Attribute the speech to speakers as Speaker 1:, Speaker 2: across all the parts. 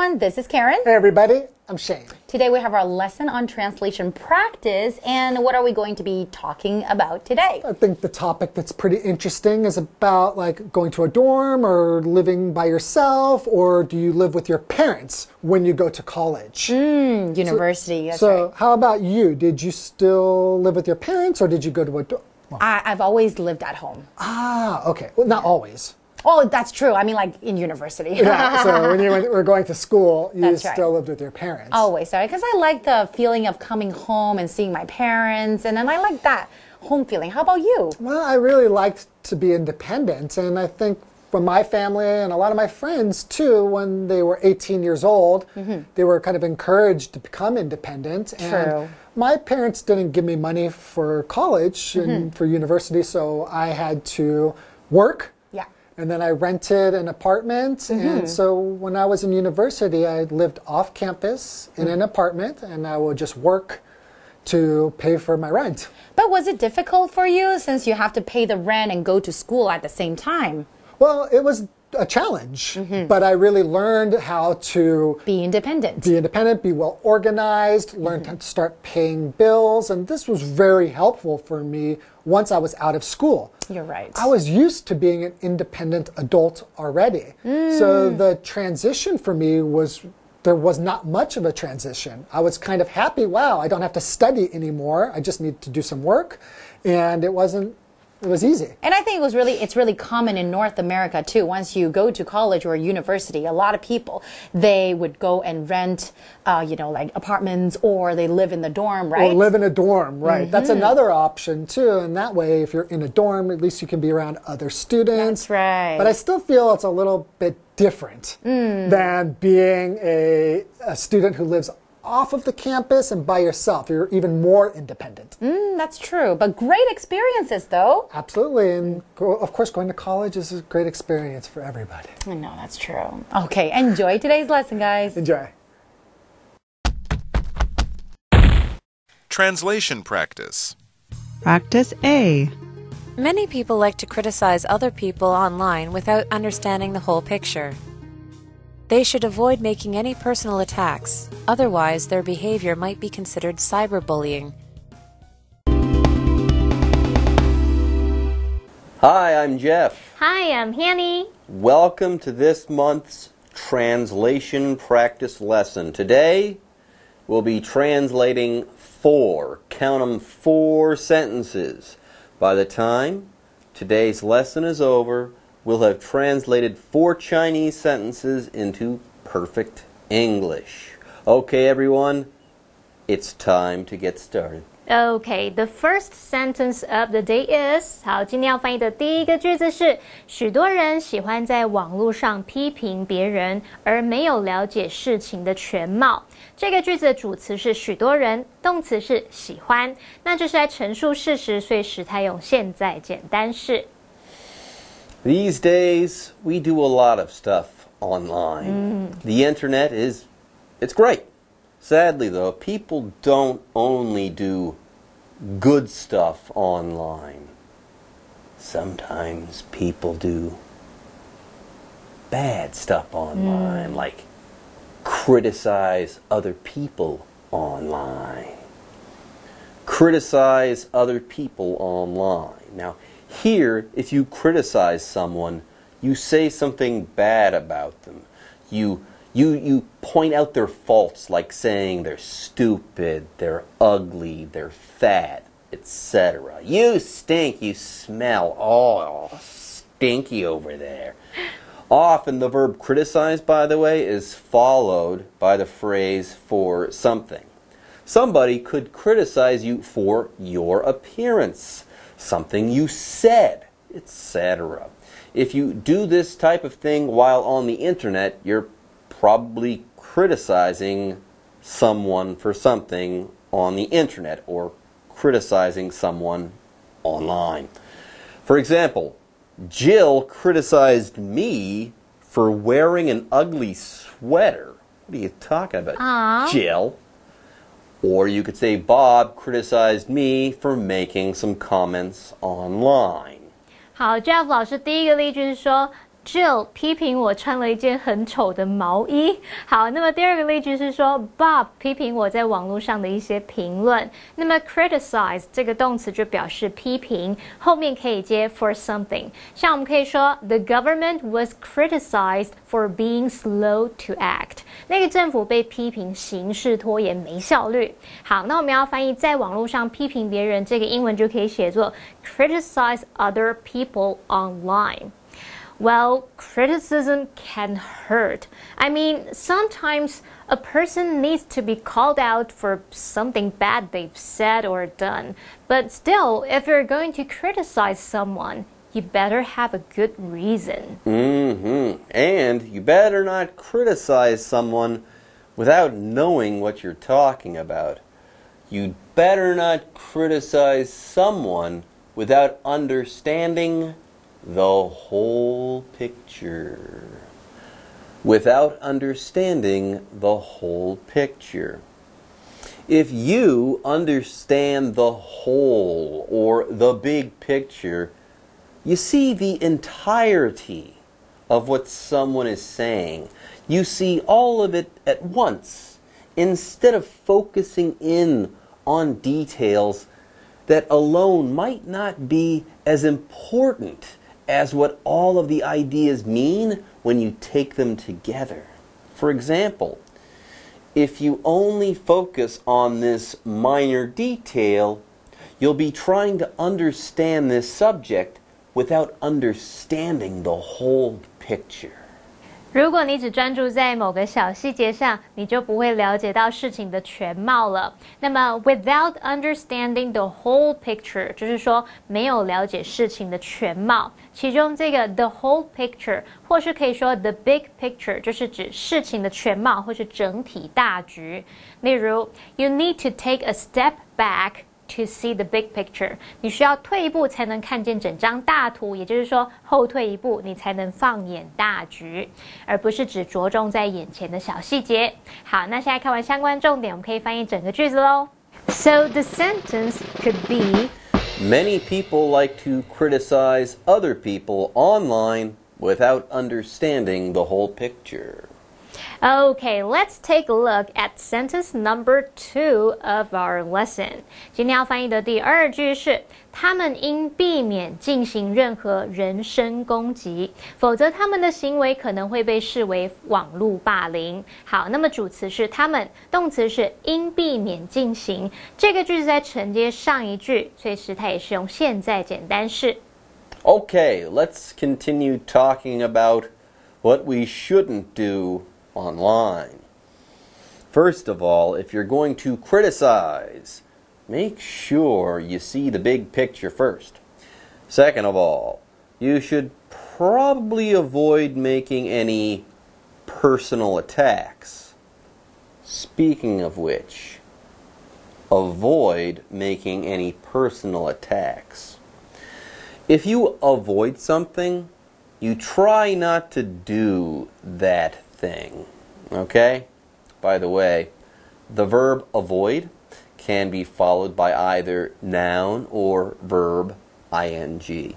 Speaker 1: everyone, this is Karen.
Speaker 2: Hey everybody, I'm Shane.
Speaker 1: Today we have our lesson on translation practice, and what are we going to be talking about today?
Speaker 2: I think the topic that's pretty interesting is about like going to a dorm or living by yourself, or do you live with your parents when you go to college?
Speaker 1: University, that's right.
Speaker 2: So how about you? Did you still live with your parents or did you go to a dorm?
Speaker 1: I've always lived at home.
Speaker 2: Ah, okay. Well, not always.
Speaker 1: Oh, that's true. I mean, like in university.
Speaker 2: Yeah, so when you were going to school, you
Speaker 1: That's right.
Speaker 2: still lived with your parents.
Speaker 1: Always, sorry. Because I like the feeling of coming home and seeing my parents, and then I like that home feeling. How about you?
Speaker 2: Well, I really liked to be independent, and I think from my family and a lot of my friends too, when they were 18 years old, they were kind of encouraged to become independent.
Speaker 1: True.
Speaker 2: And my parents didn't give me money for college and for university, so I had to work.
Speaker 1: Yeah.
Speaker 2: And then I rented an apartment. And so when I was in university, I lived off campus in an apartment, and I would just work to pay for my rent.
Speaker 1: But was it difficult for you since you have to pay the rent and go to school at the same time?
Speaker 2: Well, it was a challenge, but I really learned how to
Speaker 1: Be independent.
Speaker 2: be well organized, learn to start paying bills, and this was very helpful for me once I was out of school.
Speaker 1: You're right.
Speaker 2: I was used to being an independent adult already. So the transition for me there was not much of a transition. I was kind of happy, wow, I don't have to study anymore. I just need to do some work, and it was easy.
Speaker 1: And I think it's really common in North America too. Once you go to college or university, a lot of people, they would go and rent, like apartments, or they live in the dorm, right?
Speaker 2: Or live in a dorm, right. That's another option too. And that way, if you're in a dorm, at least you can be around other students.
Speaker 1: That's right.
Speaker 2: But I still feel it's a little bit different than being a student who lives off of the campus and by yourself. You're even more independent.
Speaker 1: That's true. But great experiences, though.
Speaker 2: Absolutely. And of course, going to college is a great experience for everybody.
Speaker 1: I know, that's true. Okay, enjoy today's lesson, guys.
Speaker 2: Enjoy.
Speaker 3: Translation practice.
Speaker 4: Practice A.
Speaker 5: Many people like to criticize other people online without understanding the whole picture. They should avoid making any personal attacks, otherwise their behavior might be considered cyberbullying.
Speaker 6: Hi, I'm Jeff.
Speaker 7: Hi, I'm Hanny.
Speaker 6: Welcome to this month's translation practice lesson. Today, we'll be translating count 'em, 4 sentences. By the time today's lesson is over, we'll have translated 4 Chinese sentences into perfect English. Okay, everyone, it's time to get started.
Speaker 7: Okay, the first sentence of the day is 好，今天要翻译的第一个句子是许多人喜欢在网络上批评别人，而没有了解事情的全貌。这个句子的主词是许多人，动词是喜欢。那这是在陈述事实，所以时态用现在简单式。
Speaker 6: These days, we do a lot of stuff online. The internet it's great. Sadly, though, people don't only do good stuff online. Sometimes people do bad stuff online, like criticize other people online. Criticize other people online. Now, here, if you criticize someone, you say something bad about them. You point out their faults, like saying they're stupid, they're ugly, they're fat, etc. You stink, you smell, oh, stinky over there. Often the verb criticize, by the way, is followed by the phrase for something. Somebody could criticize you for your appearance, something you said, etc. If you do this type of thing while on the internet, you're probably criticizing someone for something on the internet or criticizing someone online. For example, Jill criticized me for wearing an ugly sweater. What are you talking about, Jill? Or you could say Bob criticized me for making some comments online.
Speaker 7: 好 ，Jeff 老师第一个例句是说， Jill 批评我穿了一件很丑的毛衣。好，那么第二个例句是说 Bob 批评我在网络上的一些评论。那么 criticize 这个动词就表示批评，后面可以接 for something。像我们可以说 The government was criticized for being slow to act。那个政府被批评行事拖延没效率。好，那我们要翻译在网络上批评别人，这个英文就可以写作 criticize other people online。Well, criticism can hurt. I mean, sometimes a person needs to be called out for something bad they've said or done. But still, if you're going to criticize someone, you better have a good reason.
Speaker 6: And you better not criticize someone without knowing what you're talking about. You better not criticize someone without understanding the whole picture. Without understanding the whole picture. If you understand the whole or the big picture, you see the entirety of what someone is saying. You see all of it at once, instead of focusing in on details that alone might not be as important as what all of the ideas mean when you take them together. For example, if you only focus on this minor detail, you'll be trying to understand this subject without understanding the whole picture.
Speaker 7: 如果你只专注在某个小细节上，你就不会了解到事情的全貌了。那么 without understanding the whole picture 就是说没有了解事情的全貌。其中这个 the whole picture 或是可以说 the big picture 就是指事情的全貌或是整体大局。例如 you need to take a step back to see the big picture. 你需要退一步才能看见整张大图，也就是说后退一步你才能放眼大局，而不是只着重在眼前的小细节。好，那现在看完相关重点，我们可以翻译整个句子咯。So the sentence could be
Speaker 6: Many people like to criticize other people online without understanding the whole picture.
Speaker 7: Okay, let's take a look at sentence number 2 of our lesson. 今天要翻译的第二句是他们应避免进行任何人身攻击，否则他们的行为可能会被视为网络霸凌。好，那么主词是他们，动词是应避免进行。这个句子在承接上一句，所以是它也是用现在简单式。
Speaker 6: Okay, let's continue talking about what we shouldn't do online. First of all, if you're going to criticize, make sure you see the big picture first. Second of all, you should probably avoid making any personal attacks. Speaking of which, avoid making any personal attacks. If you avoid something, you try not to do that thing. Okay? By the way, the verb avoid can be followed by either noun or verb ing.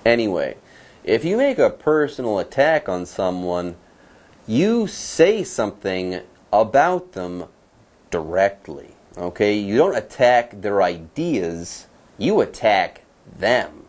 Speaker 6: Anyway, if you make a personal attack on someone, you say something about them directly. Okay? You don't attack their ideas, you attack them.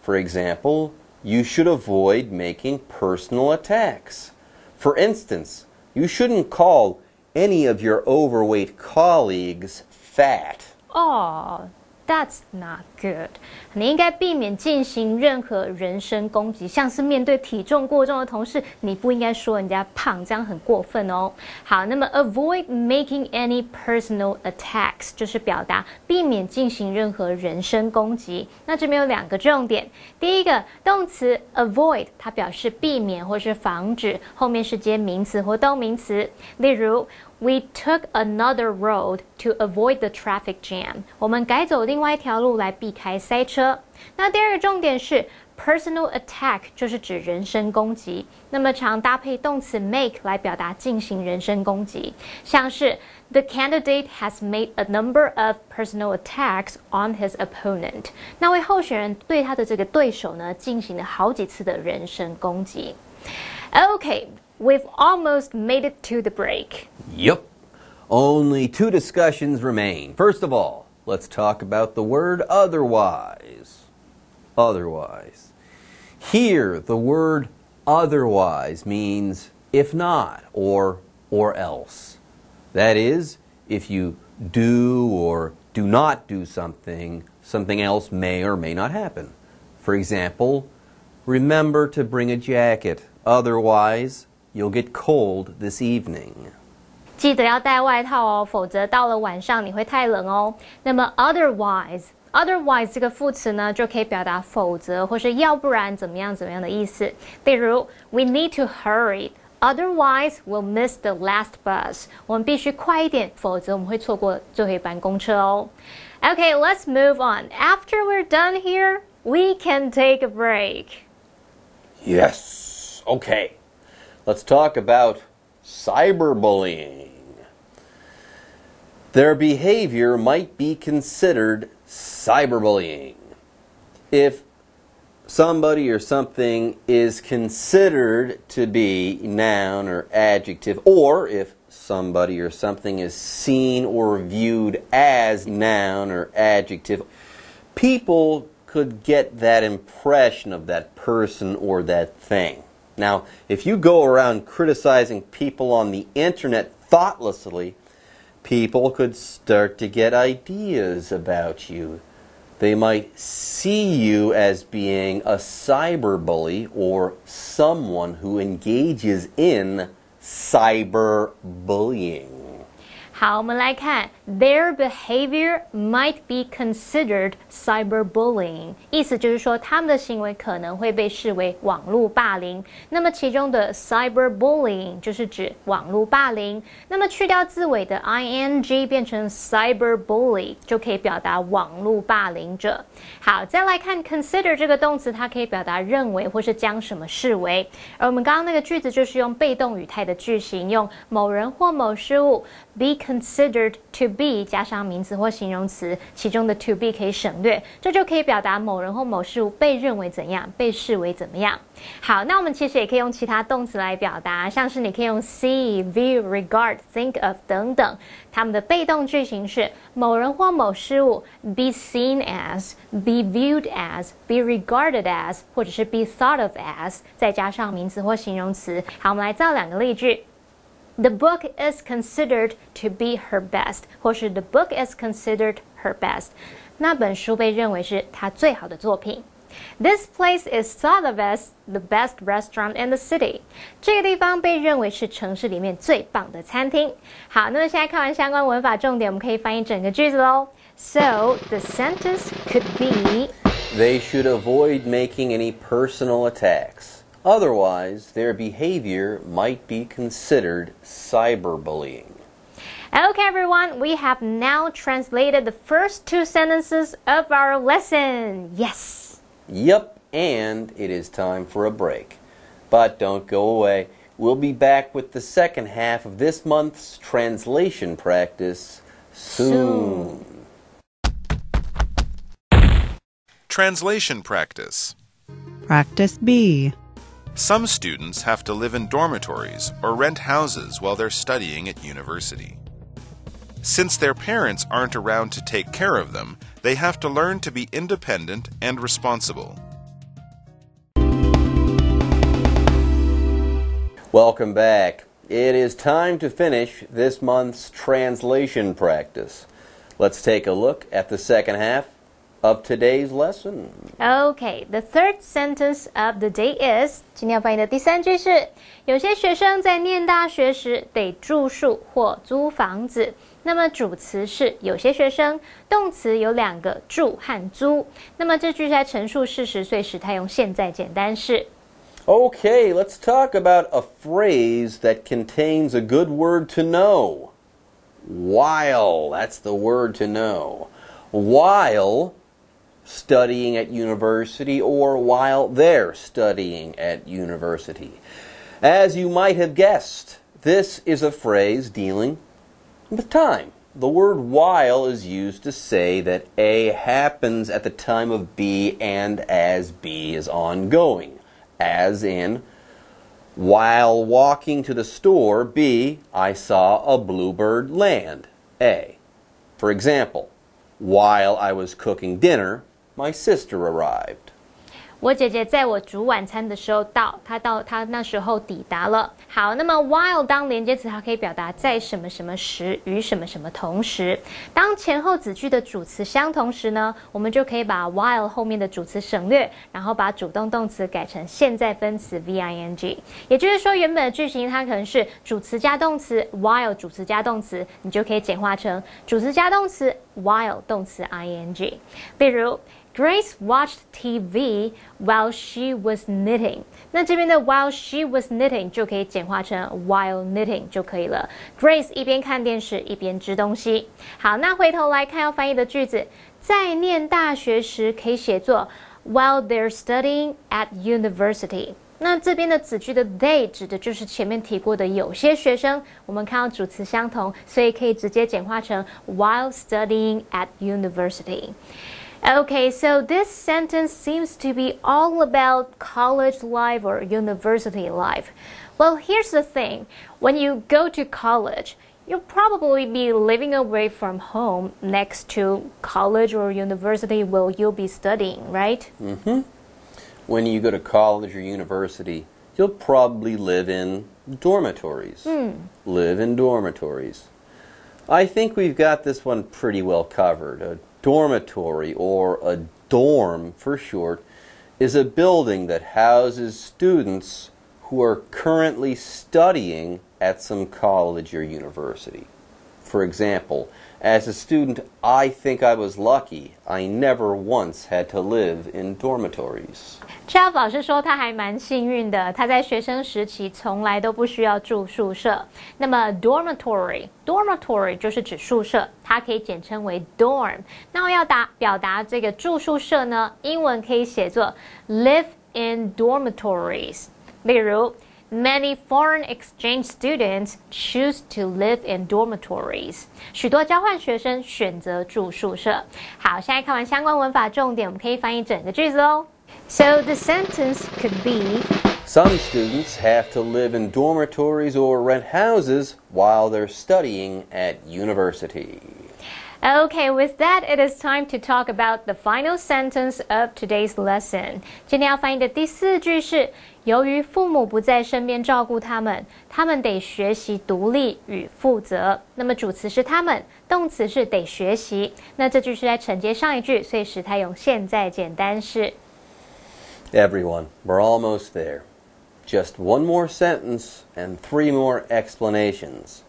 Speaker 6: For example, you should avoid making personal attacks. For instance, you shouldn't call any of your overweight colleagues fat.
Speaker 7: Oh, that's not good. 你应该避免进行任何人身攻击，像是面对体重过重的同事，你不应该说人家胖，这样很过分哦。好，那么 avoid making any personal attacks 就是表达避免进行任何人身攻击。那这边有两个重点，第一个动词 avoid 它表示避免或是防止，后面是接名词或动名词。例如We took another road to avoid the traffic jam. 我们改走另外一条路来避开塞车。那第二个重点是 personal attack 就是指人身攻击，那么常搭配动词 make 来表达进行人身攻击，像是 The candidate has made a number of personal attacks on his opponent。那位候选人对他的这个对手呢，进行了好几次的人身攻击。Okay, we've almost made it to the break.
Speaker 6: Yep. Only 2 discussions remain. First of all, let's talk about the word otherwise. Otherwise. Here, the word otherwise means if not or else. That is, if you do or do not do something, something else may or may not happen. For example, remember to bring a jacket. Otherwise, you'll get cold this evening.
Speaker 7: 记得要带外套哦，否则到了晚上你会太冷哦。那么 otherwise 这个副词呢，就可以表达否则或是要不然怎么样的意思。例如 We need to hurry, otherwise we'll miss the last bus. 我们必须快一点，否则我们会错过最后一班公车哦。Okay, let's move on. After we're done here, we can take a break.
Speaker 6: Yes. Okay. Let's talk about cyberbullying. Their behavior might be considered cyberbullying. If somebody or something is considered to be noun or adjective, or if somebody or something is seen or viewed as noun or adjective, people could get that impression of that person or that thing. Now, if you go around criticizing people on the internet thoughtlessly, people could start to get ideas about you. They might see you as being a cyberbully or someone who engages in cyberbullying.
Speaker 7: 好，我们来看 Their behavior might be considered cyberbullying， 意思就是说他们的行为可能会被视为网络霸凌。那么其中的 cyberbullying 就是指网络霸凌。那么去掉字尾的 ing 变成 cyberbully 就可以表达网络霸凌者。好，再来看 consider 这个动词，它可以表达认为或是将什么视为。而我们刚刚那个句子就是用被动语态的句型，用某人或某事物 be considered to be 加上名词或形容词，其中的 to be 可以省略，这就可以表达某人或某事物被认为怎样，被视为怎么样。好，那我们其实也可以用其他动词来表达，像是你可以用 see, view, regard, think of 等等，它们的被动句型是某人或某事物 be seen as, be viewed as, be regarded as 或者是 be thought of as 再加上名词或形容词。好，我们来造两个例句。The book is considered to be her best， 或是 The book is considered her best。那本书被认为是她最好的作品。This place is thought of as the best restaurant in the city。这个地方被认为是城市里面最棒的餐厅。好，那么现在看完相关文法重点，我们可以翻译整个句子喽。So the sentence could be
Speaker 6: They should avoid making any personal attacks. Otherwise, their behavior might be considered cyberbullying.
Speaker 7: Okay, everyone, we have now translated the first 2 sentences of our lesson. Yes.
Speaker 6: Yep, and it is time for a break. But don't go away. We'll be back with the second half of this month's translation practice soon.
Speaker 3: Translation practice.
Speaker 4: Practice B.
Speaker 3: Some students have to live in dormitories or rent houses while they're studying at university. Since their parents aren't around to take care of them, they have to learn to be independent and responsible.
Speaker 6: Welcome back. It is time to finish this month's translation practice. Let's take a look at the second half of today's lesson.
Speaker 7: Okay, the third sentence of the day is 今天要翻译的第3句是有些学生在念大学时得住宿或租房子。那么主词是有些学生，动词有2个住和租。那么这句是在陈述事实，所以时态用现在简单式。
Speaker 6: Okay, let's talk about a phrase that contains a good word to know. While, that's the word to know. While studying at university or while they're studying at university. As you might have guessed, this is a phrase dealing with time. The word while is used to say that A happens at the time of B and as B is ongoing. As in, while walking to the store, B, I saw a bluebird land. A. For example, while I was cooking dinner, my sister arrived.
Speaker 7: 我姐姐在我煮晚餐的时候到，她那时候抵达了。好，那么 while 当连接词，它可以表达在什么什么时与什么什么同时。当前后子句的主词相同时呢，我们就可以把 while 后面的主词省略，然后把主动动词改成现在分词 VING。也就是说，原本的句型它可能是主词加动词 while 主词加动词，你就可以简化成主词加动词 while 动词 ING。例如Grace watched TV while she was knitting. 那这边的 while she was knitting 就可以简化成 while knitting 就可以了。Grace 一边看电视一边织东西。好，那回头来看要翻译的句子，在念大学时可以写作 while they're studying at university。那这边的子句的 they 指的就是前面提过的有些学生，我们看到主词相同，所以可以直接简化成 while studying at university。Okay, so this sentence seems to be all about college life or university life. Well, here's the thing. When you go to college, you'll probably be living away from home next to college or university where you'll be studying, right?
Speaker 6: Mm-hmm. When you go to college or university, you'll probably live in dormitories. Live in dormitories. I think we've got this one pretty well covered. A dormitory, or a dorm for short, is a building that houses students who are currently studying at some college or university. For example, as a student, I think I was lucky. I never once had to live in dormitories.
Speaker 7: Charles 老师说他还蛮幸运的，他在学生时期从来都不需要住宿舍。那么 dormitory 就是指宿舍，它可以简称为 dorm。那我要表达这个住宿舍呢，英文可以写作 live in dormitories。例如Many foreign exchange students choose to live in dormitories. 许多交换学生选择住宿舍。好，现在看完相关文法重点，我们可以翻译整个句子哦。So the sentence could be:
Speaker 6: Some students have to live in dormitories or rent houses while they're studying at university.
Speaker 7: Okay, with that, it is time to talk about the final sentence of today's lesson. 今天要翻译的第4句是：由于父母不在身边照顾他们，他们得学习独立与负责。那么主词是他们，动词是得学习。那这句是在承接上一句，所以时态用现在简单式。
Speaker 6: Everyone, we're almost there. Just one more sentence and 3 more explanations.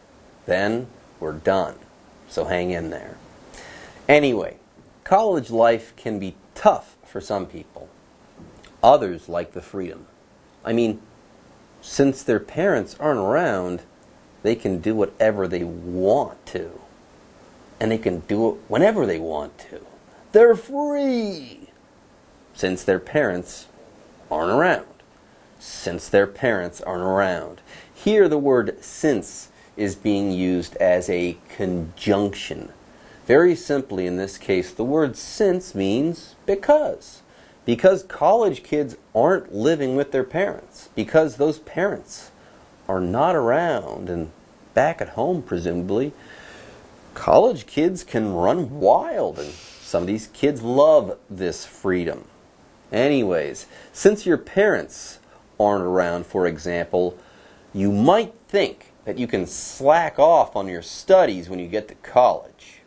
Speaker 6: Then we're done. So hang in there. Anyway, college life can be tough for some people. Others like the freedom. I mean, since their parents aren't around, they can do whatever they want to. And they can do it whenever they want to. They're free! Since their parents aren't around. Since their parents aren't around. Here the word since is being used as a conjunction. Very simply in this case, the word since means because. Because college kids aren't living with their parents. Because those parents are not around and back at home, presumably. College kids can run wild, and some of these kids love this freedom. Anyways, since your parents aren't around, for example, you might think that you can slack off on your studies when you get to college.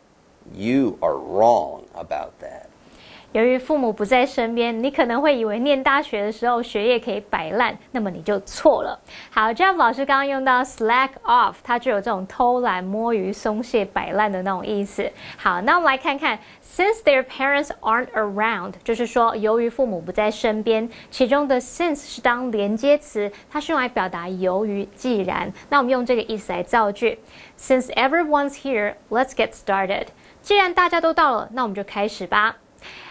Speaker 6: You are wrong about that.
Speaker 7: 由于父母不在身边，你可能会以为念大学的时候学业可以摆烂，那么你就错了。好 Jeff 老师刚刚用到 slack off， 它就有这种偷懒、摸鱼、松懈、摆烂的那种意思。好，那我们来看看 since their parents aren't around， 就是说由于父母不在身边，其中的 since 是当连接词，它是用来表达由于、既然。那我们用这个意思来造句 Since everyone's here, let's get started. 既然大家都到了，那我们就开始吧。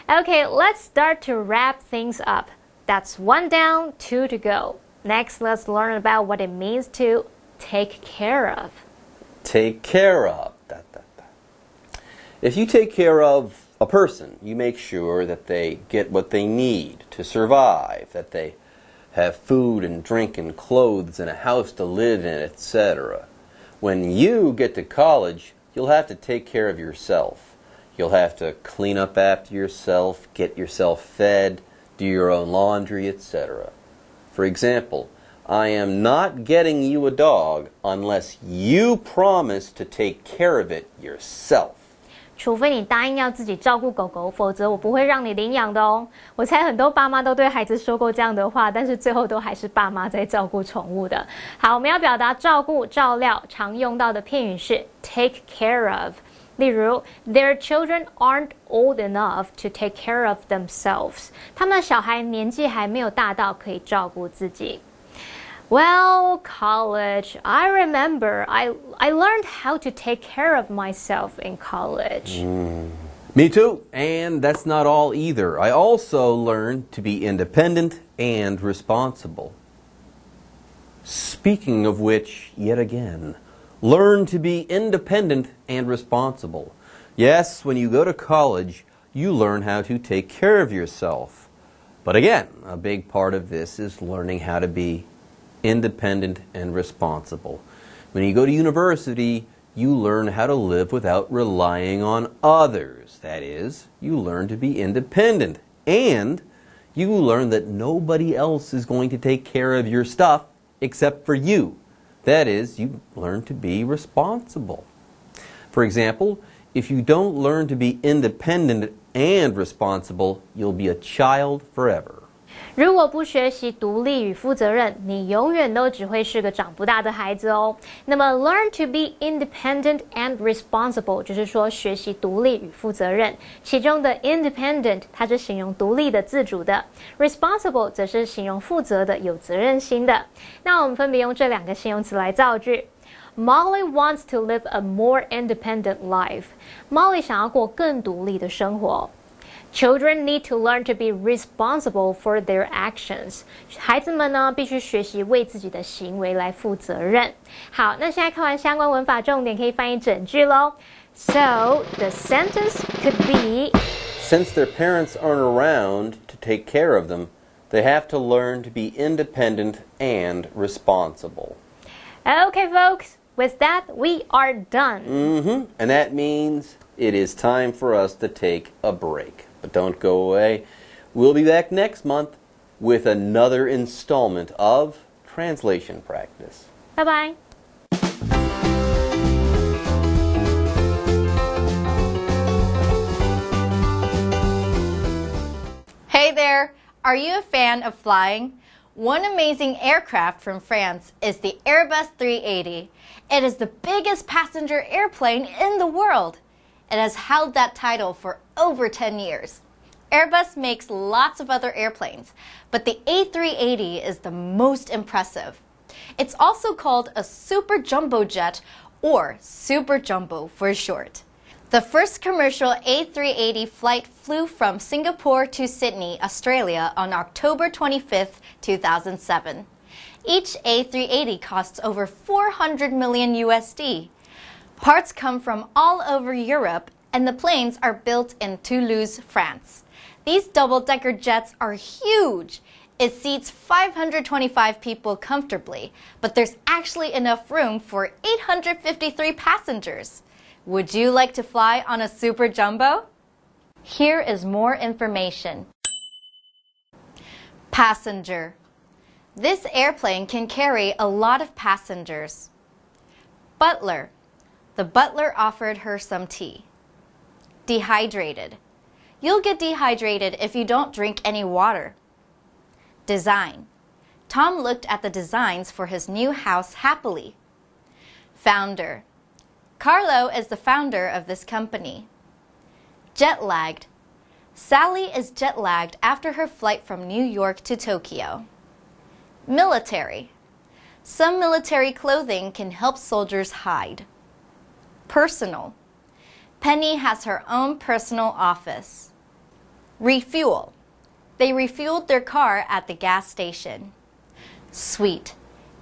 Speaker 7: Okay, let's start to wrap things up. That's 1 down, 2 to go. Next, let's learn about what it means to take care of.
Speaker 6: Take care of. If you take care of a person, you make sure that they get what they need to survive, that they have food and drink and clothes and a house to live in, etc. When you get to college, you'll have to take care of yourself. You'll have to clean up after yourself, get yourself fed, do your own laundry, etc. For example, I am not getting you a dog unless you promise to take care of it yourself.
Speaker 7: 除非你答应要自己照顾狗狗，否则我不会让你领养的哦。我猜很多爸妈都对孩子说过这样的话，但是最后都还是爸妈在照顾宠物的。好，我们要表达照顾、照料，常用到的片语是 take care of。例如 ，Their children aren't old enough to take care of themselves。他们的小孩年纪还没有大到可以照顾自己。Well, college. I remember I learned how to take care of myself in college.
Speaker 6: Me too. And that's not all either. I also learned to be independent and responsible. Speaking of which, yet again, learn to be independent and responsible. Yes, when you go to college, you learn how to take care of yourself. But again, a big part of this is learning how to be independent and responsible. When you go to university, you learn how to live without relying on others. That is, you learn to be independent. And you learn that nobody else is going to take care of your stuff except for you. That is, you learn to be responsible. For example, if you don't learn to be independent and responsible, you'll be a child forever.
Speaker 7: 如果不学习独立与负责任，你永远都只会是个长不大的孩子哦。那么 learn to be independent and responsible 就是说学习独立与负责任，其中的 independent 它是形容独立的、自主的 ，responsible 则是形容负责的、有责任心的。那我们分别用这两个形容词来造句。Molly wants to live a more independent life. Molly 想要过更独立的生活。Children need to learn to be responsible for their actions. 孩子们呢，必须学习为自己的行为来负责任。好，那现在看完相关文法重点，可以翻译整句咯。So the sentence could be:
Speaker 6: Since their parents aren't around to take care of them, they have to learn to be independent and responsible.
Speaker 7: Okay, folks. With that, we are done.
Speaker 6: And that means it is time for us to take a break. But don't go away. We'll be back next month with another installment of Translation Practice.
Speaker 7: Bye-bye.
Speaker 8: Hey there! Are you a fan of flying? One amazing aircraft from France is the Airbus 380. It is the biggest passenger airplane in the world. It has held that title for over 10 years. Airbus makes lots of other airplanes, but the A380 is the most impressive. It's also called a super jumbo jet, or super jumbo for short. The first commercial A380 flight flew from Singapore to Sydney, Australia on October 25, 2007. Each A380 costs over 400 million USD. Parts come from all over Europe, and the planes are built in Toulouse, France. These double-decker jets are huge. It seats 525 people comfortably, but there's actually enough room for 853 passengers. Would you like to fly on a super jumbo? Here is more information. Passenger. This airplane can carry a lot of passengers. Butler. The butler offered her some tea. Dehydrated. You'll get dehydrated if you don't drink any water. Design. Tom looked at the designs for his new house happily. Founder. Carlo is the founder of this company. Jet-lagged. Sally is jet-lagged after her flight from New York to Tokyo. Military. Some military clothing can help soldiers hide. Personal. Penny has her own personal office. Refuel. They refueled their car at the gas station. Suite.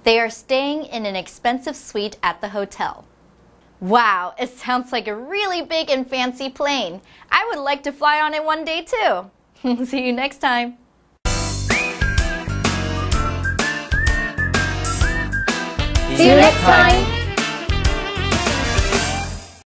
Speaker 8: They are staying in an expensive suite at the hotel. Wow, it sounds like a really big and fancy plane. I would like to fly on it one day too. See you next time.
Speaker 7: See you next time.